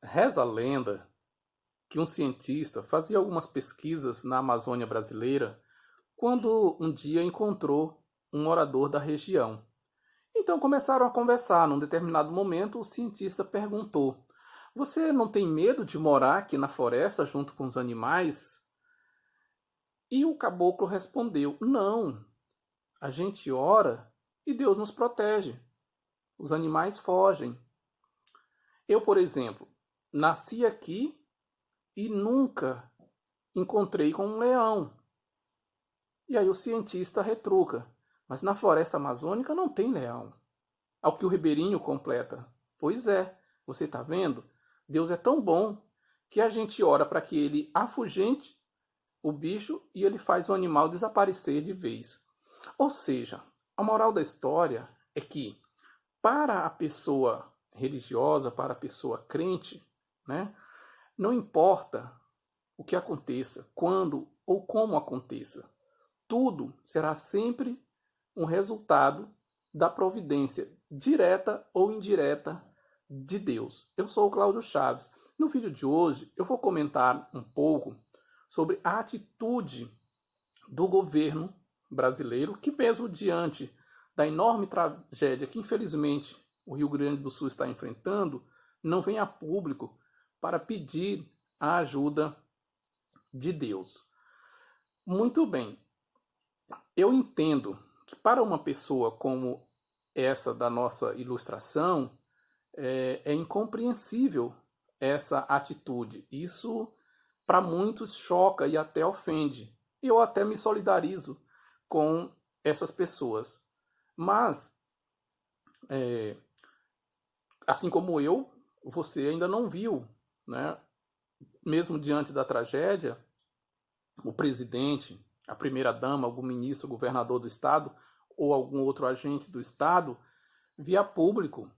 Reza a lenda que um cientista fazia algumas pesquisas na Amazônia brasileira quando um dia encontrou um morador da região. Então começaram a conversar. Num determinado momento, o cientista perguntou: Você não tem medo de morar aqui na floresta junto com os animais? E o caboclo respondeu: Não, a gente ora e Deus nos protege. Os animais fogem. Eu, por exemplo, nasci aqui e nunca encontrei com um leão. E aí o cientista retruca: Mas na floresta amazônica não tem leão. Ao que o ribeirinho completa: Pois é, você está vendo? Deus é tão bom que a gente ora para que ele afugente o bicho e ele faz o animal desaparecer de vez. Ou seja, a moral da história é que para a pessoa religiosa, para a pessoa crente, né, não importa o que aconteça, quando ou como aconteça, tudo será sempre um resultado da providência direta ou indireta de Deus. Eu sou o Cláudio Chaves. No vídeo de hoje eu vou comentar um pouco sobre a atitude do governo brasileiro, que mesmo diante da enorme tragédia que infelizmente o Rio Grande do Sul está enfrentando, não vem a público para pedir a ajuda de Deus. Muito bem, eu entendo que para uma pessoa como essa da nossa ilustração, é incompreensível essa atitude. Isso, para muitos, choca e até ofende. Eu até me solidarizo com essas pessoas. Mas, assim como eu, você ainda não viu, né? Mesmo diante da tragédia, o presidente, a primeira-dama, algum ministro, governador do estado ou algum outro agente do estado, via público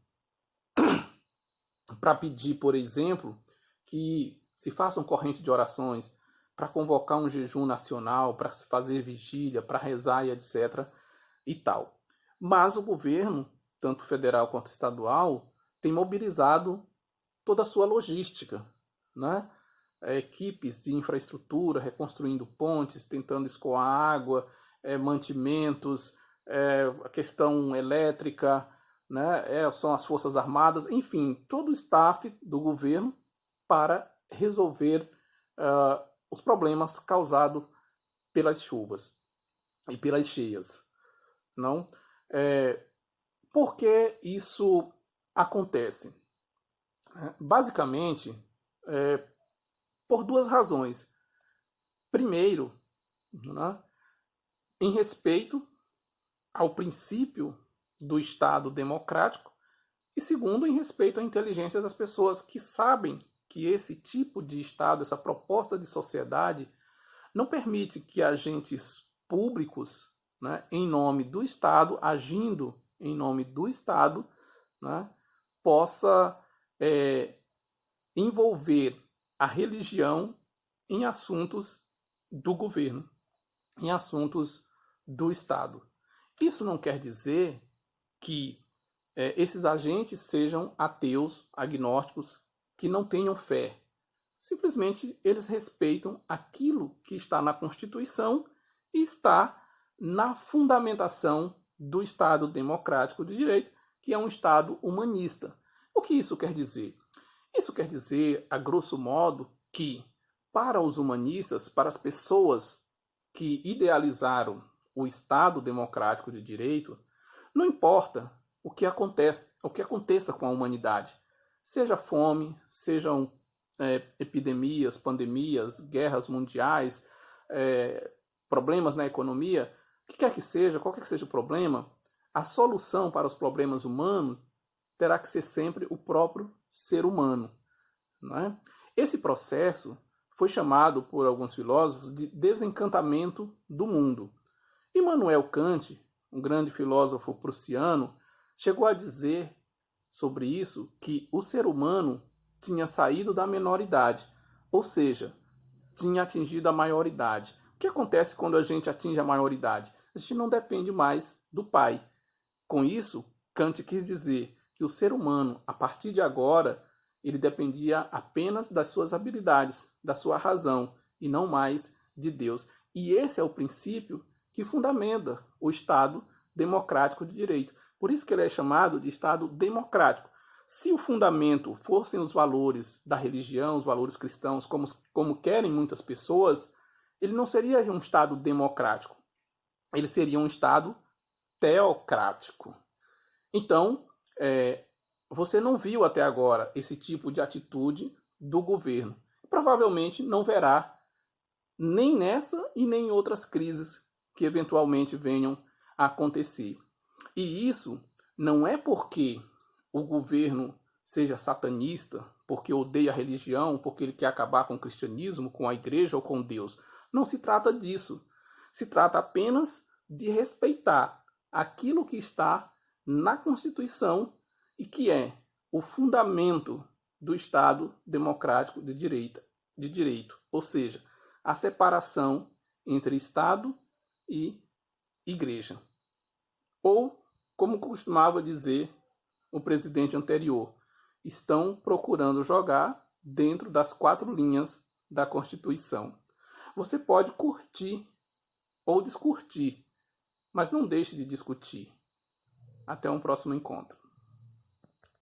para pedir, por exemplo, que se façam corrente de orações, para convocar um jejum nacional, para se fazer vigília, para rezar e etc. e tal. Mas o governo, tanto federal quanto estadual, tem mobilizado toda a sua logística, né? Equipes de infraestrutura, reconstruindo pontes, tentando escoar água, mantimentos, a questão elétrica, né? São as Forças Armadas, enfim, todo o staff do governo para resolver os problemas causados pelas chuvas e pelas cheias. Não? Por que isso acontece? Basicamente, por duas razões. Primeiro, né, em respeito ao princípio do Estado democrático, e segundo, em respeito à inteligência das pessoas que sabem que esse tipo de Estado, essa proposta de sociedade, não permite que agentes públicos, né, em nome do Estado, agindo em nome do Estado, né, possa envolver a religião em assuntos do governo, em assuntos do Estado. Isso não quer dizer que esses agentes sejam ateus, agnósticos, que não tenham fé. Simplesmente eles respeitam aquilo que está na Constituição e está na fundamentação do Estado democrático de direito, que é um Estado humanista. O que isso quer dizer? Isso quer dizer, a grosso modo, que para os humanistas, para as pessoas que idealizaram o Estado democrático de direito, não importa o que aconteça com a humanidade, seja fome, sejam epidemias, pandemias, guerras mundiais, problemas na economia, o que quer que seja, qualquer que seja o problema, a solução para os problemas humanos terá que ser sempre o próprio ser humano. Não é? Esse processo foi chamado por alguns filósofos de desencantamento do mundo. Immanuel Kant, um grande filósofo prussiano, chegou a dizer sobre isso que o ser humano tinha saído da menoridade, ou seja, tinha atingido a maioridade. O que acontece quando a gente atinge a maioridade? A gente não depende mais do pai. Com isso, Kant quis dizer que o ser humano, a partir de agora, ele dependia apenas das suas habilidades, da sua razão, e não mais de Deus. E esse é o princípio que fundamenta o Estado democrático de direito. Por isso que ele é chamado de Estado democrático. Se o fundamento fossem os valores da religião, os valores cristãos, como querem muitas pessoas, ele não seria um Estado democrático. Ele seria um Estado teocrático. Então, você não viu até agora esse tipo de atitude do governo. Provavelmente não verá nem nessa e nem em outras crises que eventualmente venham a acontecer. E isso não é porque o governo seja satanista, porque odeia a religião, porque ele quer acabar com o cristianismo, com a igreja ou com Deus. Não se trata disso. Se trata apenas de respeitar aquilo que está na Constituição e que é o fundamento do Estado democrático de direito, ou seja, a separação entre Estado e Igreja. Ou, como costumava dizer o presidente anterior, estão procurando jogar dentro das 4 linhas da Constituição. Você pode curtir ou descurtir, mas não deixe de discutir. Até um próximo encontro.